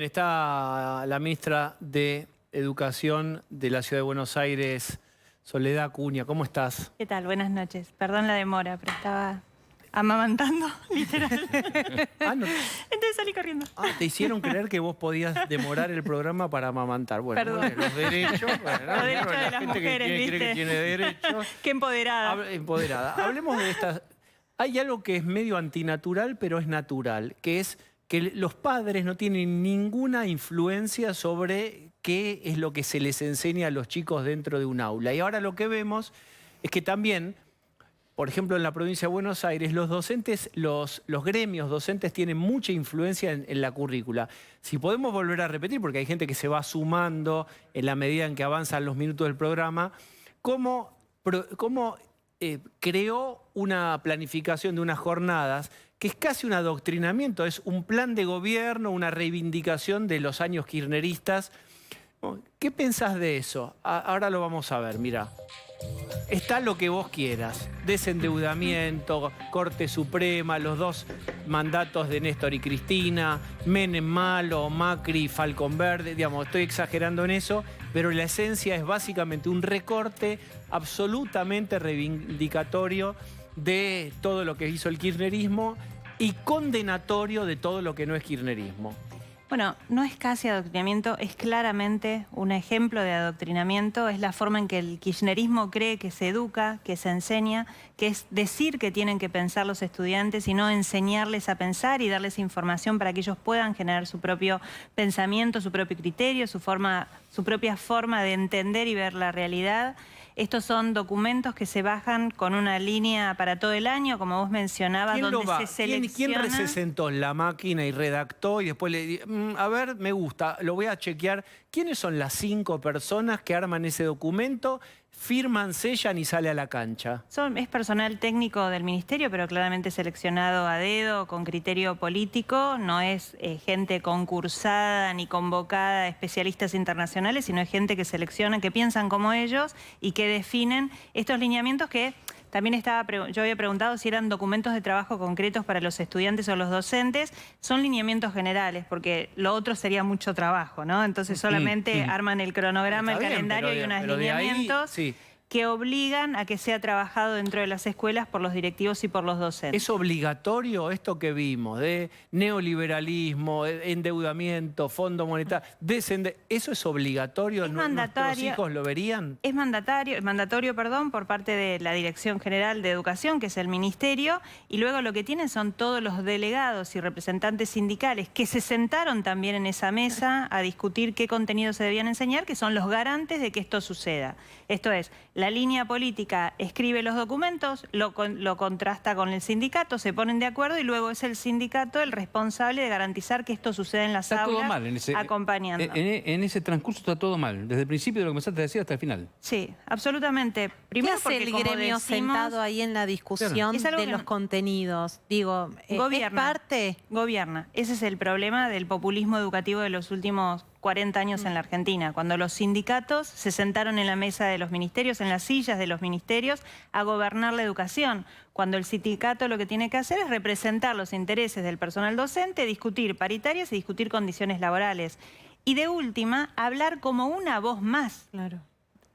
Está la ministra de Educación de la Ciudad de Buenos Aires, Soledad Acuña. ¿Cómo estás? ¿Qué tal? Buenas noches. Perdón la demora, pero estaba amamantando, literal. Entonces salí corriendo. Te hicieron creer que vos podías demorar el programa para amamantar. Bueno, Perdón. Los derechos. Bueno, Los derechos de las gente mujeres, que cree ¿viste? que tiene derechos. Qué empoderada. Empoderada. Hablemos de estas. Hay algo que es medio antinatural, pero es natural, que es que los padres no tienen ninguna influencia sobre qué es lo que se les enseña a los chicos dentro de un aula. Y ahora lo que vemos es que también, por ejemplo, en la provincia de Buenos Aires, los docentes, los gremios docentes tienen mucha influencia en la currícula. Si podemos volver a repetir, porque hay gente que se va sumando en la medida en que avanzan los minutos del programa, ¿cómo creó una planificación de unas jornadas que es casi un adoctrinamiento, es un plan de gobierno, una reivindicación de los años kirchneristas? ¿Qué pensás de eso? Ahora lo vamos a ver, mira. Está lo que vos quieras, desendeudamiento, Corte Suprema, los dos mandatos de Néstor y Cristina, Menem malo, Macri, Falcón Verde, digamos, estoy exagerando en eso, pero la esencia es básicamente un recorte absolutamente reivindicatorio de todo lo que hizo el kirchnerismo y condenatorio de todo lo que no es kirchnerismo. Bueno, no es casi adoctrinamiento, es claramente un ejemplo de adoctrinamiento. Es la forma en que el kirchnerismo cree que se educa, que se enseña, que es decir que tienen que pensar los estudiantes y no enseñarles a pensar y darles información para que ellos puedan generar su propio pensamiento, su propio criterio, su propia forma de entender y ver la realidad. Estos son documentos que se bajan con una línea para todo el año, como vos mencionabas, donde se selecciona. ¿Quién resentó la máquina y redactó y después le dijo, a ver, me gusta, lo voy a chequear? ¿Quiénes son las 5 personas que arman ese documento, firman, sellan y sale a la cancha? Es personal técnico del ministerio, pero claramente seleccionado a dedo, con criterio político. No es gente concursada ni convocada, especialistas internacionales, sino es gente que selecciona, que piensan como ellos y que definen estos lineamientos que... También yo había preguntado si eran documentos de trabajo concretos para los estudiantes o los docentes. Son lineamientos generales, porque lo otro sería mucho trabajo, ¿no? Entonces solamente arman el cronograma, el calendario y unos lineamientos que obligan a que sea trabajado dentro de las escuelas por los directivos y por los docentes. ¿Es obligatorio esto que vimos de neoliberalismo, endeudamiento, Fondo Monetario? ¿Eso es obligatorio? Es mandatorio. ¿Nuestros hijos lo verían? Es mandatorio, por parte de la Dirección General de Educación, que es el ministerio, y luego lo que tienen son todos los delegados y representantes sindicales que se sentaron también en esa mesa a discutir qué contenidos se debían enseñar, que son los garantes de que esto suceda. Esto es, la línea política escribe los documentos, lo contrasta con el sindicato, se ponen de acuerdo y luego es el sindicato el responsable de garantizar que esto suceda en las aulas, todo mal acompañando. En ese transcurso está todo mal, desde el principio de lo que empezaste a decir hasta el final. Sí, absolutamente. Primero, ¿qué hace el gremio sentado ahí en la discusión de los contenidos? Digo, gobierna, ¿es parte? Gobierna. Ese es el problema del populismo educativo de los últimos 40 años en la Argentina, cuando los sindicatos se sentaron en la mesa de los ministerios, en las sillas de los ministerios, a gobernar la educación. Cuando el sindicato lo que tiene que hacer es representar los intereses del personal docente, discutir paritarias y discutir condiciones laborales. Y de última, hablar como una voz más. Claro.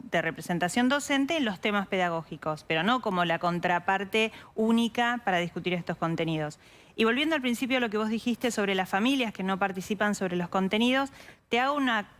De representación docente en los temas pedagógicos, pero no como la contraparte única para discutir estos contenidos. Y volviendo al principio a lo que vos dijiste sobre las familias que no participan sobre los contenidos, te hago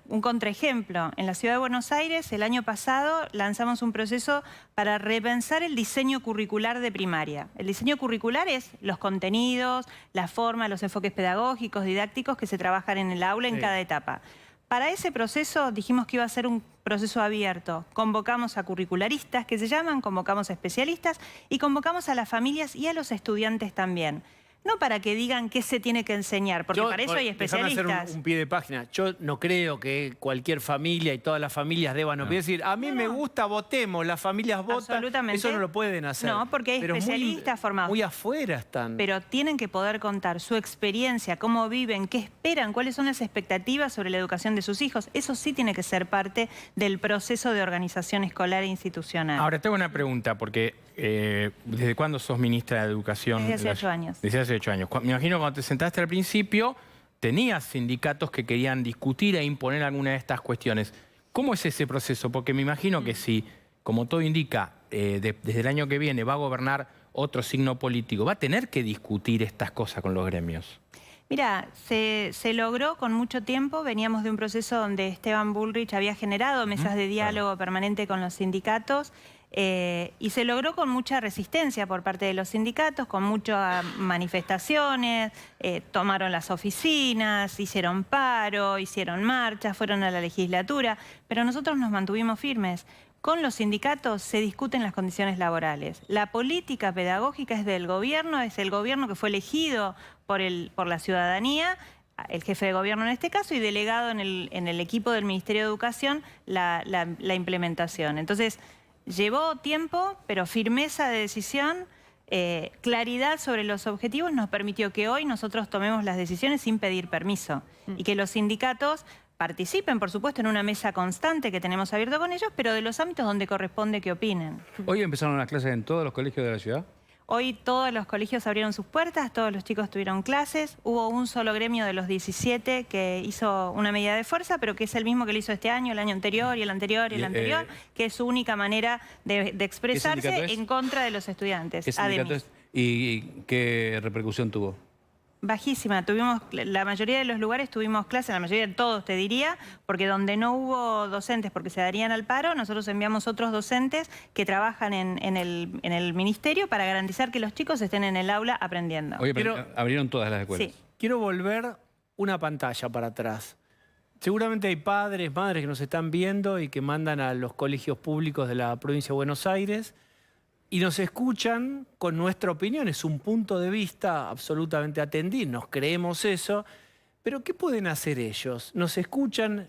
un contraejemplo. En la Ciudad de Buenos Aires, el año pasado, lanzamos un proceso para repensar el diseño curricular de primaria. El diseño curricular es los contenidos, la forma, los enfoques pedagógicos, didácticos que se trabajan en el aula en cada etapa. Para ese proceso dijimos que iba a ser un proceso abierto. Convocamos a curricularistas, que se llaman, convocamos a especialistas y convocamos a las familias y a los estudiantes también. No para que digan qué se tiene que enseñar, porque para eso hay especialistas. Déjame hacer un pie de página. Yo no creo que cualquier familia y todas las familias deban opinar. Es decir, a mí me gusta, votemos, las familias votan. Absolutamente. Eso no lo pueden hacer. No, porque hay especialistas formados. Muy afuera están. Pero tienen que poder contar su experiencia, cómo viven, qué esperan, cuáles son las expectativas sobre la educación de sus hijos. Eso sí tiene que ser parte del proceso de organización escolar e institucional. Ahora, tengo una pregunta, porque ¿desde cuándo sos ministra de Educación? Desde hace 8 años. Desde hace 8 años. Me imagino cuando te sentaste al principio, tenías sindicatos que querían discutir e imponer alguna de estas cuestiones. ¿Cómo es ese proceso? Porque me imagino que si, como todo indica, desde el año que viene va a gobernar otro signo político, va a tener que discutir estas cosas con los gremios. Mira, se logró con mucho tiempo, veníamos de un proceso donde Esteban Bullrich había generado mesas de diálogo permanente con los sindicatos y se logró con mucha resistencia por parte de los sindicatos, con muchas manifestaciones, tomaron las oficinas, hicieron paro, hicieron marchas, fueron a la legislatura, pero nosotros nos mantuvimos firmes. Con los sindicatos se discuten las condiciones laborales. La política pedagógica es del gobierno, es el gobierno que fue elegido por la ciudadanía, el jefe de gobierno en este caso, y delegado en el equipo del Ministerio de Educación la implementación. Entonces, llevó tiempo, pero firmeza de decisión, claridad sobre los objetivos nos permitió que hoy nosotros tomemos las decisiones sin pedir permiso y que los sindicatos participen, por supuesto, en una mesa constante que tenemos abierto con ellos, pero de los ámbitos donde corresponde que opinen. ¿Hoy empezaron las clases en todos los colegios de la ciudad? Hoy todos los colegios abrieron sus puertas, todos los chicos tuvieron clases. Hubo un solo gremio de los 17 que hizo una medida de fuerza, pero que es el mismo que lo hizo este año, el año anterior y el anterior y el anterior, que es su única manera de expresarse en contra de los estudiantes. ¿Qué sindicato es? ¿Y qué repercusión tuvo? Bajísima. La mayoría de los lugares tuvimos clases, la mayoría de todos te diría, porque donde no hubo docentes porque se darían al paro, nosotros enviamos otros docentes que trabajan en el ministerio para garantizar que los chicos estén en el aula aprendiendo. Oye, pero abrieron todas las escuelas. Sí. Quiero volver una pantalla para atrás. Seguramente hay padres, madres que nos están viendo y que mandan a los colegios públicos de la provincia de Buenos Aires y nos escuchan con nuestra opinión. Es un punto de vista absolutamente atendido, nos creemos eso. Pero ¿qué pueden hacer ellos? Nos escuchan,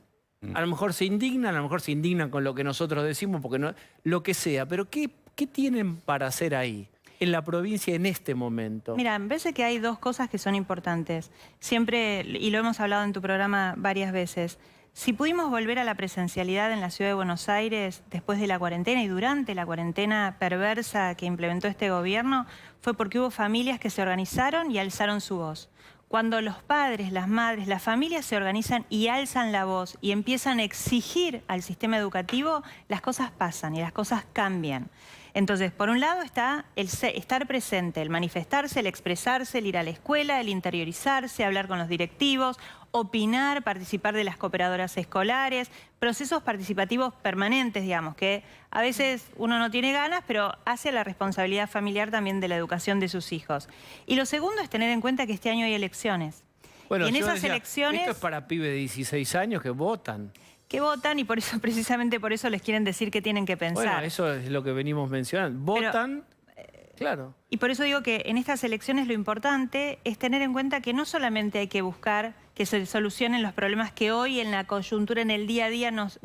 a lo mejor se indignan con lo que nosotros decimos, porque no, lo que sea. Pero ¿qué tienen para hacer ahí, en la provincia, en este momento? Mira, me parece que hay dos cosas que son importantes. Siempre, y lo hemos hablado en tu programa varias veces, si pudimos volver a la presencialidad en la ciudad de Buenos Aires después de la cuarentena y durante la cuarentena perversa que implementó este gobierno, fue porque hubo familias que se organizaron y alzaron su voz. Cuando los padres, las madres, las familias se organizan y alzan la voz y empiezan a exigir al sistema educativo, las cosas pasan y las cosas cambian. Entonces, por un lado está el estar presente, el manifestarse, el expresarse, el ir a la escuela, el interiorizarse, hablar con los directivos, opinar, participar de las cooperadoras escolares, procesos participativos permanentes, digamos, que a veces uno no tiene ganas, pero hace la responsabilidad familiar también de la educación de sus hijos. Y lo segundo es tener en cuenta que este año hay elecciones. Bueno, y en yo esas decía, elecciones... esto es para pibes de 16 años que votan. Que votan y por eso, precisamente por eso les quieren decir qué tienen que pensar. Bueno, eso es lo que venimos mencionando. Votan, claro. Y por eso digo que en estas elecciones lo importante es tener en cuenta que no solamente hay que buscar que se solucionen los problemas que hoy en la coyuntura, en el día a día nos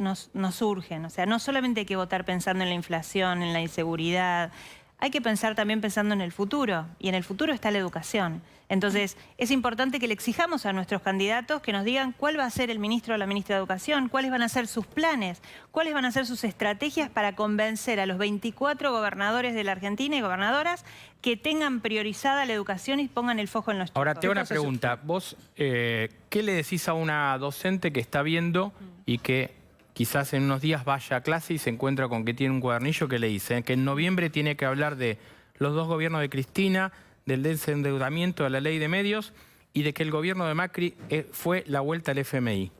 surgen. O sea, no solamente hay que votar pensando en la inflación, en la inseguridad, hay que pensar también pensando en el futuro, y en el futuro está la educación. Entonces, es importante que le exijamos a nuestros candidatos que nos digan cuál va a ser el ministro o la ministra de Educación, cuáles van a ser sus planes, cuáles van a ser sus estrategias para convencer a los 24 gobernadores de la Argentina y gobernadoras que tengan priorizada la educación y pongan el foco en los chicos. Ahora, te hago una pregunta. Vos, ¿qué le decís a una docente que está viendo y que quizás en unos días vaya a clase y se encuentra con que tiene un cuadernillo que le dice que en noviembre tiene que hablar de los dos gobiernos de Cristina, del desendeudamiento, de la ley de medios y de que el gobierno de Macri fue la vuelta al FMI?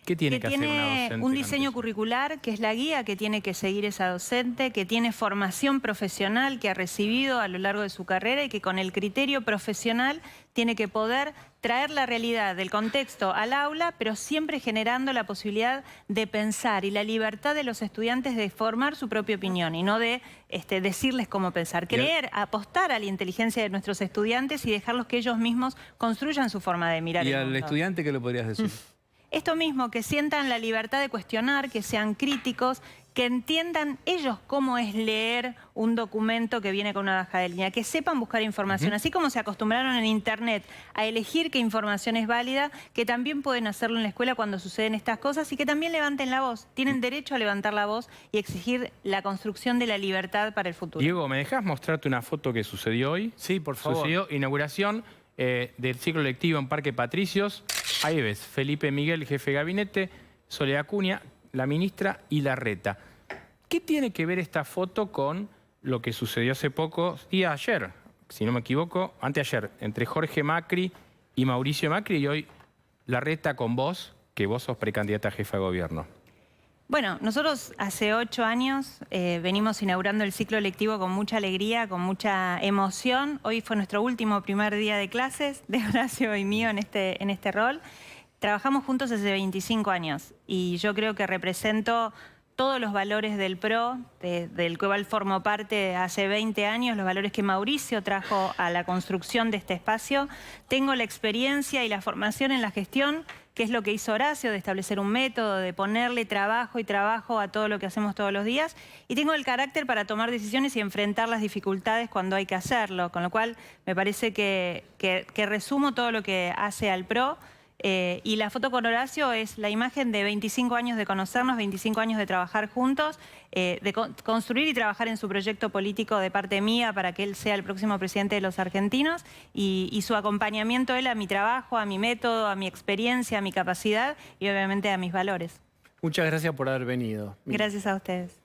¿Qué tiene que hacer una docente? Tiene un diseño curricular que es la guía que tiene que seguir esa docente, que tiene formación profesional que ha recibido a lo largo de su carrera y que con el criterio profesional tiene que poder traer la realidad del contexto al aula, pero siempre generando la posibilidad de pensar y la libertad de los estudiantes de formar su propia opinión y no de decirles cómo pensar. Creer, apostar a la inteligencia de nuestros estudiantes y dejarlos que ellos mismos construyan su forma de mirar el mundo. ¿Y al estudiante qué le podrías decir? Esto mismo, que sientan la libertad de cuestionar, que sean críticos, que entiendan ellos cómo es leer un documento que viene con una baja de línea, que sepan buscar información, así como se acostumbraron en Internet a elegir qué información es válida, que también pueden hacerlo en la escuela cuando suceden estas cosas y que también levanten la voz. Tienen derecho a levantar la voz y exigir la construcción de la libertad para el futuro. Diego, ¿me dejás mostrarte una foto que sucedió hoy? Sí, por favor. Sucedió inauguración del ciclo lectivo en Parque Patricios. ahí ves, Felipe Miguel, jefe de gabinete, Soledad Cunha, la ministra y Larreta. ¿Qué tiene que ver esta foto con lo que sucedió hace poco, día ayer, si no me equivoco, anteayer, entre Jorge Macri y Mauricio Macri, y hoy Larreta con vos, que vos sos precandidata a jefa de gobierno? Bueno, nosotros hace 8 años venimos inaugurando el ciclo lectivo con mucha alegría, con mucha emoción. Hoy fue nuestro último primer día de clases de Horacio y mío en este rol. Trabajamos juntos hace 25 años y yo creo que represento todos los valores del PRO, del cual formo parte hace 20 años, los valores que Mauricio trajo a la construcción de este espacio. Tengo la experiencia y la formación en la gestión, que es lo que hizo Horacio, de establecer un método, de ponerle trabajo y trabajo a todo lo que hacemos todos los días. Y tengo el carácter para tomar decisiones y enfrentar las dificultades cuando hay que hacerlo. Con lo cual, me parece que resumo todo lo que hace al PRO. Y la foto con Horacio es la imagen de 25 años de conocernos, 25 años de trabajar juntos, de construir y trabajar en su proyecto político de parte mía para que él sea el próximo presidente de los argentinos y su acompañamiento él a mi trabajo, a mi método, a mi experiencia, a mi capacidad y obviamente a mis valores. Muchas gracias por haber venido. Gracias a ustedes.